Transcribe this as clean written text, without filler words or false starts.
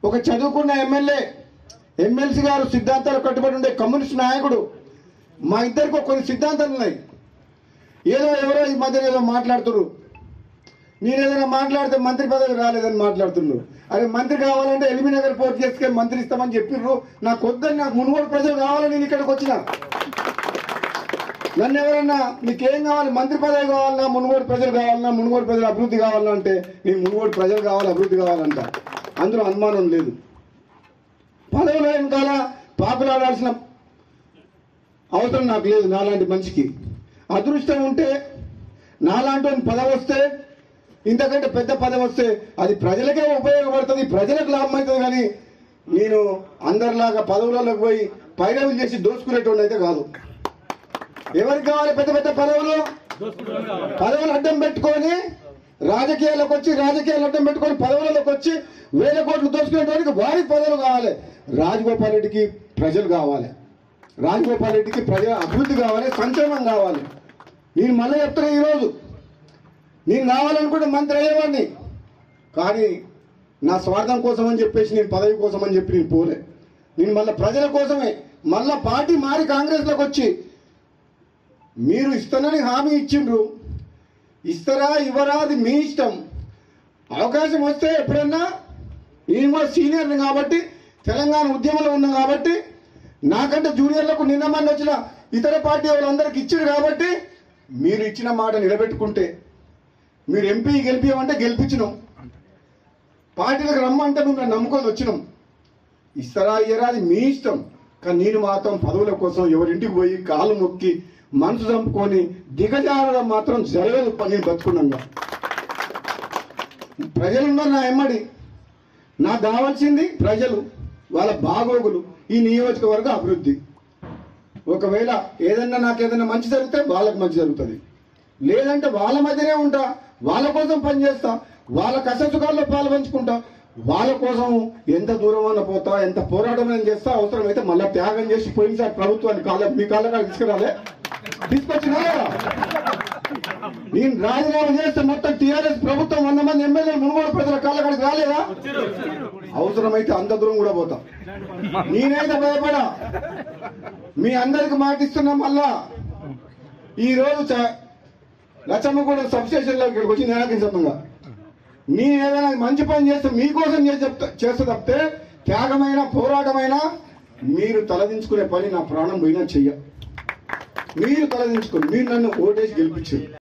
ఒక చదువుకున్న ఎమ్మెల్సీ గారు సిద్ధాంతాలు కట్టుబడి ఉండే కమ్యూనిస్ట్ నాయకుడు. మా ఇద్దరికి కొన్ని సిద్ధాంతాలు ఉన్నాయి. ఎవరో ఈ మధ్యన ఏదో మాట్లాడుతున్నారు. నేను ఏదైనా మాట్లాడితే మంత్రి పదవి రాలేదని మాట్లాడుతున్నారు. అరే మంత్రి కావాలంటే ఎల్బీనగర్ పోటీ చేసుకొని మంత్రి ఇస్తామని చెప్పిర్రు. నాకు వద్దని, నాకు మునుగోడు ప్రజలు కావాలని నేను ఇక్కడికి వచ్చిన. నన్ను ఎవరన్నా నీకేం కావాలి, మంత్రి పదవి కావాలన్నా, మునుగోడు ప్రజలు కావాలన్నా, మునుగోడు ప్రజలు అభివృద్ధి కావాలన్నా అంటే నేను మునుగోడు ప్రజలు కావాలి, అభివృద్ధి కావాలంట. అందులో అనుమానం లేదు. పదవుల వెనకాల పాకులాడాల్సిన అవసరం నాకు లేదు. నాలాంటి మనిషికి అదృష్టం ఉంటే, నాలాంటి పదవి వస్తే, ఇంతకంటే పెద్ద పదవి వస్తే అది ప్రజలకే ఉపయోగపడుతుంది, ప్రజలకు లాభం అవుతుంది. కానీ నేను అందరిలాగా పదవులలోకి పోయి పైరవులు చేసి దోచుకునేటువంటి అయితే కాదు. ఎవరికి కావాలి పెద్ద పెద్ద పదవులు? పదవులు అడ్డం పెట్టుకొని రాజకీయాల్లోకి వచ్చి, రాజకీయాలు అడ్డం పెట్టుకొని పదవులలోకి వచ్చి వేల కోట్లు దోచుకునేటువంటి వారికి పదవులు కావాలి. రాజగోపాల్ రెడ్డికి ప్రజలు కావాలి, రాజగోపాల్ రెడ్డికి ప్రజల అభివృద్ధి కావాలి, సంక్షేమం కావాలి. నేను మళ్ళీ చెప్తున్నా, ఈరోజు నేను కావాలనుకుంటే మంత్రి అయ్యేవాడిని. కానీ నా స్వార్థం కోసం అని చెప్పేసి, నేను పదవి కోసం అని చెప్పి నేను పోలే. నేను మళ్ళీ ప్రజల కోసమే, మళ్ళా పార్టీ మారి కాంగ్రెస్లోకి వచ్చి, మీరు ఇస్తానని హామీ ఇచ్చిండ్రు, ఇస్తారా ఇవ్వరా అది మీ ఇష్టం. అవకాశం వస్తే ఎప్పుడన్నా, నేను కూడా సీనియర్ని కాబట్టి, తెలంగాణ ఉద్యమంలో ఉన్నా కాబట్టి, నాకంటే జూనియర్లకు నిన్న మొన్న వచ్చిన ఇతర పార్టీ వాళ్ళందరికీ ఇచ్చారు కాబట్టి, మీరు ఇచ్చిన మాట నిలబెట్టుకుంటే, మీరు ఎంపీ గెలిపించమంటే గెలిపించినాం, పార్టీలకు రమ్మంటే నువ్వు నన్ను నమ్ముకొని వచ్చినాం. ఇస్తారా ఇయ్యరా అది మీ ఇష్టం. కానీ నేను మాత్రం పదవుల కోసం ఎవరింటికి పోయి కాలు మొక్కి మనసు చంపుకొని దిగజారడం మాత్రం జరగదు. నేను బతుకున్నాగా ప్రజలున్నారు నా ఎమ్మడి. నాకు కావాల్సింది ప్రజలు, వాళ్ళ బాగోగులు, ఈ నియోజకవర్గ అభివృద్ధి. ఒకవేళ నాకు ఏదైనా మంచి జరిగితే వాళ్ళకి మంచి జరుగుతుంది, లేదంటే వాళ్ళ మధ్యనే ఉంటా, వాళ్ళ కోసం పనిచేస్తా, వాళ్ళ కష్టసుఖాల్లో పాలు పంచుకుంటా, వాళ్ళ కోసం ఎంత దూరం అన్న పోతా, ఎంత పోరాటం అని చేస్తా, అవసరమైతే మళ్ళీ త్యాగం చేసి పోయినసారి ప్రభుత్వాన్ని మీ కాళ్ళ తీసుకురాలే, తీసుకొచ్చినా. నేను రాజీనామా చేస్తే మొత్తం టీఆర్ఎస్ ప్రభుత్వం 100 మంది ఎమ్మెల్యేలు మునుగోడు ప్రజల కాళ్ళకాడికి రాలేదా? అవసరమైతే అంత దూరం కూడా పోతా. నేనైతే భయపడా. మీ అందరికి మాటిస్తున్నా. మళ్ళా ఈరోజు లచ్చమ్మగూడ సబ్స్టేషన్లో ఇక్కడికి వచ్చి నిరాకరించకుండా, నేను ఏదైనా మంచి పని చేస్తే మీకోసం చేస్తే తప్పితే, త్యాగమైన పోరాటమైన మీరు తలదించుకునే పని నా ప్రాణం పోయినా చెయ్య. మీరు తలదించుకోండి. మీరు నన్ను ఓటేసి గెలిపించారు.